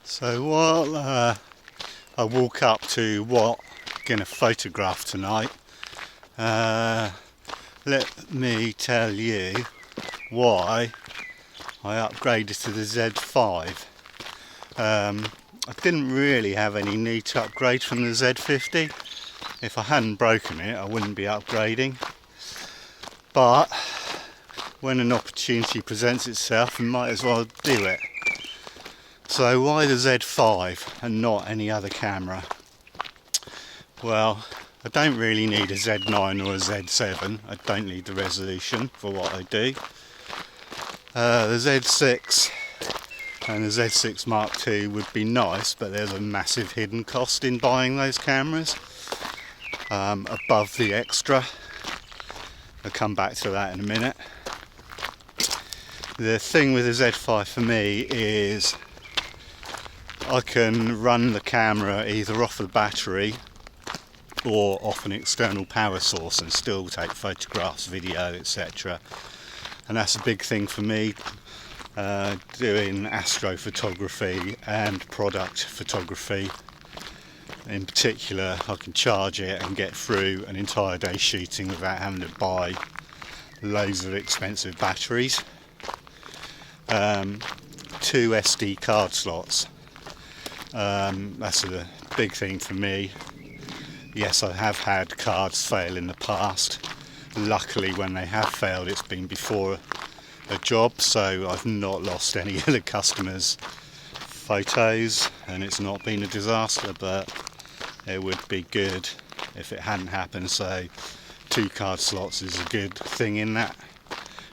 So while I walk up to what I'm going to photograph tonight, let me tell you why I upgraded to the Z5. I didn't really have any need to upgrade from the Z50. If I hadn't broken it, I wouldn't be upgrading. But when an opportunity presents itself, we might as well do it. So why the Z5 and not any other camera? Well, I don't really need a Z9 or a Z7. I don't need the resolution for what I do. The Z6 and the Z6 Mark II would be nice, but there's a massive hidden cost in buying those cameras above the extra. I'll come back to that in a minute. The thing with the Z5 for me is I can run the camera either off the battery or off an external power source and still take photographs, video, etc. And that's a big thing for me, doing astrophotography and product photography. In particular, I can charge it and get through an entire day shooting without having to buy loads of expensive batteries. 2 SD card slots. That's a big thing for me. Yes, I have had cards fail in the past. Luckily, when they have failed, it's been before a job, so I've not lost any of the customers' photos, and it's not been a disaster, but it would be good if it hadn't happened. So 2 card slots is a good thing in that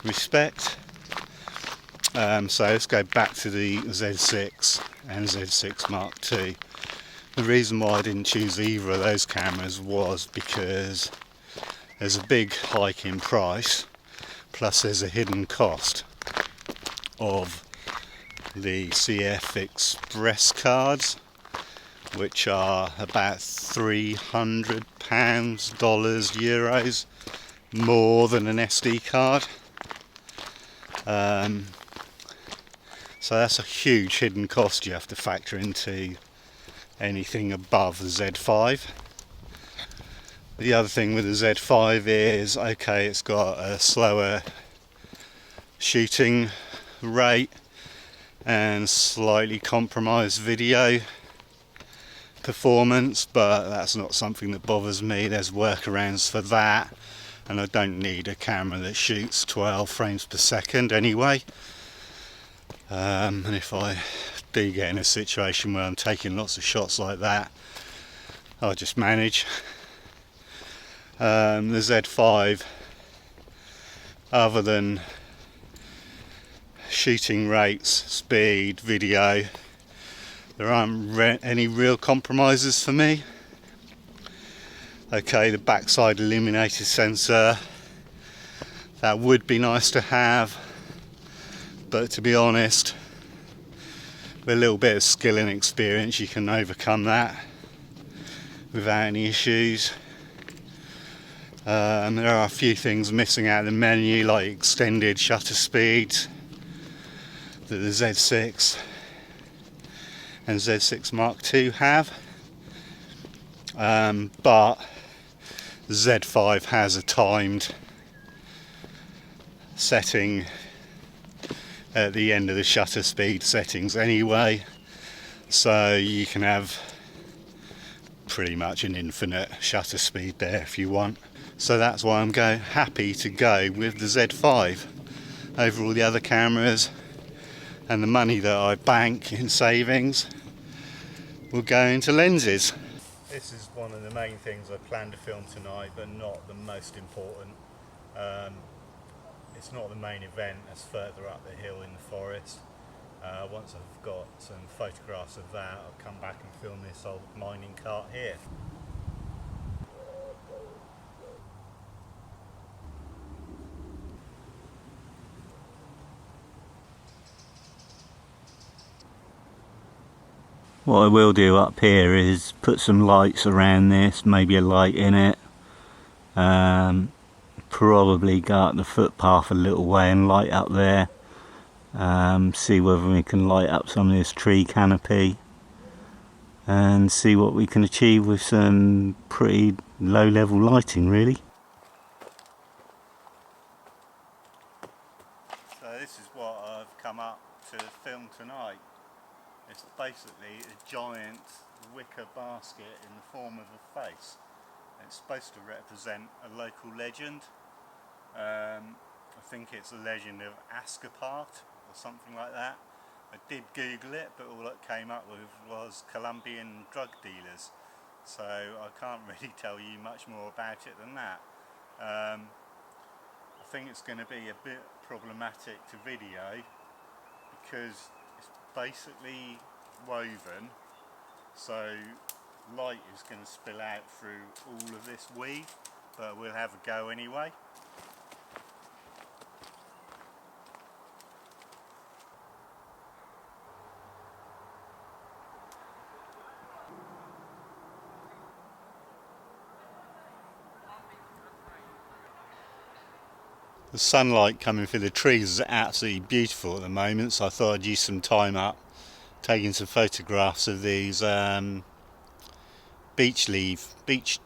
respect. So let's go back to the Z6 and Z6 Mark II. The reason why I didn't choose either of those cameras was because there's a big hike in price, plus there's a hidden cost of the CF Express cards, which are about £300, euros, more than an SD card. So that's a huge hidden cost you have to factor into anything above the Z5. The other thing with the Z5 is, okay, it's got a slower shooting rate and slightly compromised video performance, but that's not something that bothers me. There's workarounds for that, and I don't need a camera that shoots 12 frames per second anyway. And if I do get in a situation where I'm taking lots of shots like that, I'll just manage. The Z5, other than shooting rates, speed, video, there aren't any real compromises for me. Okay, the backside illuminated sensor, that would be nice to have, but to be honest, with a little bit of skill and experience, you can overcome that without any issues. There are a few things missing out of the menu, like extended shutter speeds that the Z6 and Z6 Mark II have, but the Z5 has a timed setting at the end of the shutter speed settings anyway, so you can have pretty much an infinite shutter speed there if you want. So that's why I'm happy to go with the Z5 over all the other cameras, and the money that I bank in savings will go into lenses. This is one of the main things I plan to film tonight, but not the most important. It's not the main event, it's further up the hill in the forest. Once I've got some photographs of that, I'll come back and film this old mining cart here. What I will do up here is put some lights around this, maybe a light in it. Probably go up the footpath a little way and light up there. See whether we can light up some of this tree canopy and see what we can achieve with some pretty low level lighting, really. So this is what I've come up to film tonight. It's basically a giant wicker basket in the form of a face. It's supposed to represent a local legend. I think it's a legend of Ascapart or something like that. I did Google it, but all it came up with was Colombian drug dealers. So I can't really tell you much more about it than that. I think it's going to be a bit problematic to video because it's basically woven, so light is going to spill out through all of this weave, but we'll have a go anyway. The sunlight coming through the trees is absolutely beautiful at the moment, so I thought I'd use some time up taking some photographs of these beech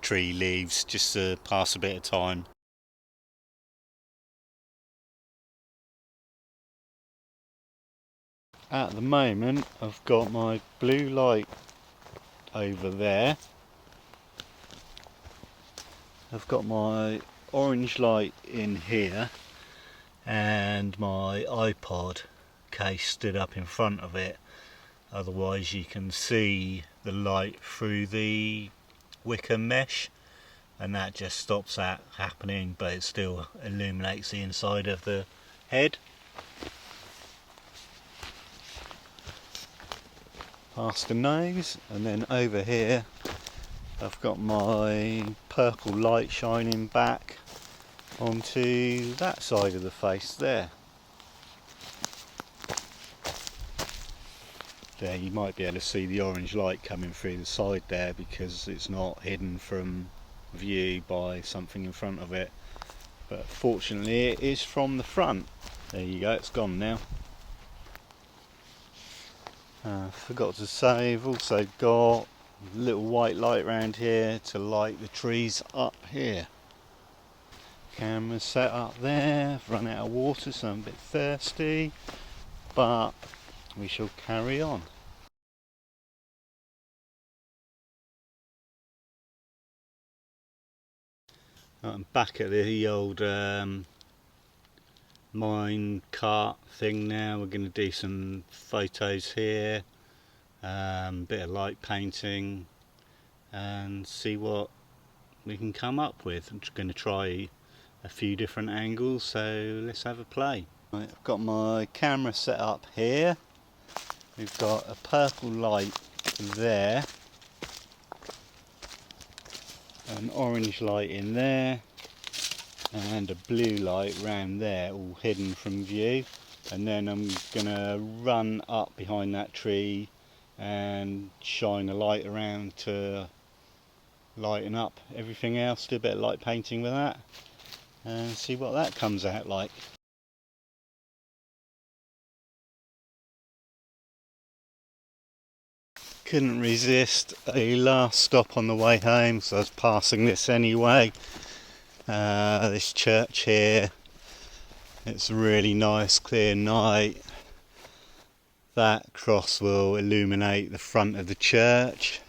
tree leaves, just to pass a bit of time. At the moment I've got my blue light over there, I've got my orange light in here, and my iPod case stood up in front of it. Otherwise you can see the light through the wicker mesh, and that just stops that happening, but it still illuminates the inside of the head. Past the nose, and then over here I've got my purple light shining back onto that side of the face there. There, you might be able to see the orange light coming through the side there because it's not hidden from view by something in front of it, but fortunately it is from the front. There you go, it's gone now. Forgot to say, I've also got a little white light around here to light the trees up here. Camera set up there, I've run out of water so I'm a bit thirsty, but we shall carry on. I'm back at the old mine cart thing now. We're going to do some photos here, bit of light painting, and see what we can come up with. I'm just going to try a few different angles, so let's have a play. Right, I've got my camera set up here. We've got a purple light there, an orange light in there, and a blue light round there, all hidden from view. And then I'm gonna run up behind that tree and shine a light around to lighten up everything else, do a bit of light painting with that and see what that comes out like. Couldn't resist a last stop on the way home, so I was passing this anyway. This church here, it's a really nice clear night. That cross will illuminate the front of the church.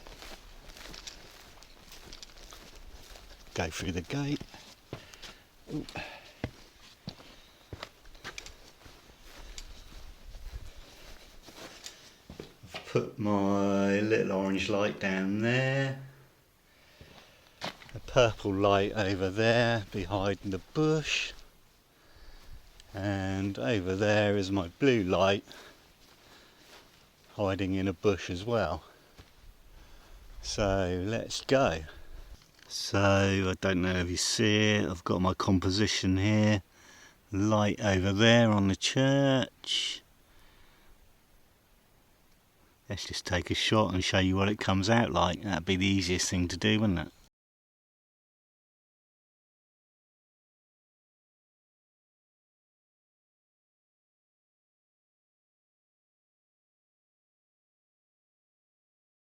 Go through the gate. Ooh. I've put my little orange light down there. A purple light over there behind the bush. And over there is my blue light hiding in a bush as well. So let's go. So I don't know if you see it, I've got my composition here, light over there on the church. Let's just take a shot and show you what it comes out like. That'd be the easiest thing to do, wouldn't it?